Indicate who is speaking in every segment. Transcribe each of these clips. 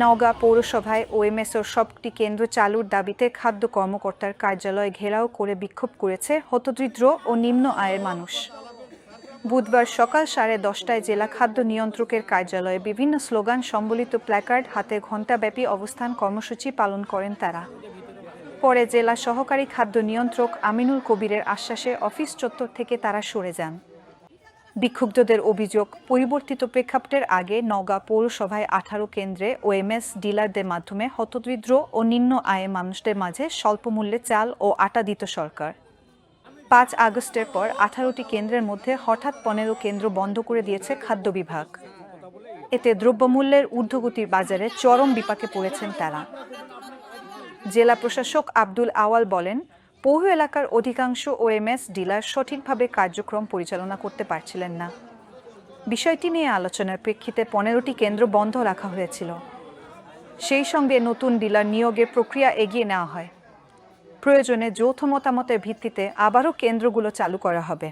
Speaker 1: নওগাঁ পৌরসভায় ওএমএসের সবটি কেন্দ্র চালুর দাবিতে খাদ্য কর্মকর্তার কার্যালয় ঘেরাও করে বিক্ষোভ করেছে হতদরিদ্র ও নিম্ন আয়ের মানুষ। বুধবার সকাল 10:30টায় জেলা খাদ্য নিয়ন্ত্রকের কার্যালয়ে বিভিন্ন স্লোগান সম্বলিত প্ল্যাকার্ড হাতে ঘণ্টাব্যাপী অবস্থান কর্মসূচি পালন করেন তারা। পরে জেলা সহকারী খাদ্য নিয়ন্ত্রক আমিনুল কবিরের আশ্বাসে অফিস চত্বর থেকে তারা সরে যান। বিক্ষুব্ধদের অভিযোগ, পরিবর্তিত প্রেক্ষাপটের আগে নওগাঁ পৌরসভায় 18 কেন্দ্রে ওএমএস ডিলারদের মাধ্যমে হতদরিদ্র ও নিম্ন আয়ের মানুষদের মাঝে স্বল্পমূল্যে চাল ও আটা দিত সরকার। 5 আগস্টের পর 18টি কেন্দ্রের মধ্যে হঠাৎ 15 কেন্দ্র বন্ধ করে দিয়েছে খাদ্য বিভাগ। এতে দ্রব্যমূল্যের ঊর্ধ্বগতির বাজারে চরম বিপাকে পড়েছেন তারা। জেলা প্রশাসক আব্দুল আওয়াল বলেন, পৌর এলাকার অধিকাংশ ওএমএস ডিলার সঠিকভাবে কার্যক্রম পরিচালনা করতে পারছিলেন না। বিষয়টি নিয়ে আলোচনার প্রেক্ষিতে 15টি কেন্দ্র বন্ধ রাখা হয়েছিল। সেই সঙ্গে নতুন ডিলার নিয়োগের প্রক্রিয়া এগিয়ে নেওয়া হয়। প্রয়োজনে যৌথ মতামতের ভিত্তিতে আবারও কেন্দ্রগুলো চালু করা হবে।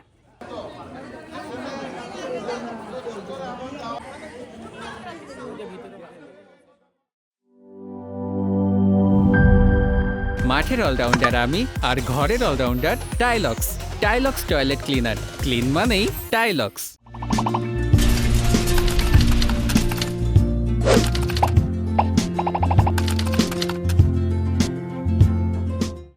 Speaker 2: মাঠের অলরাউন্ডার আমি, আর ঘরের allrounder Tylox. Tylox toilet cleaner, clean মানেই টাইলক্স।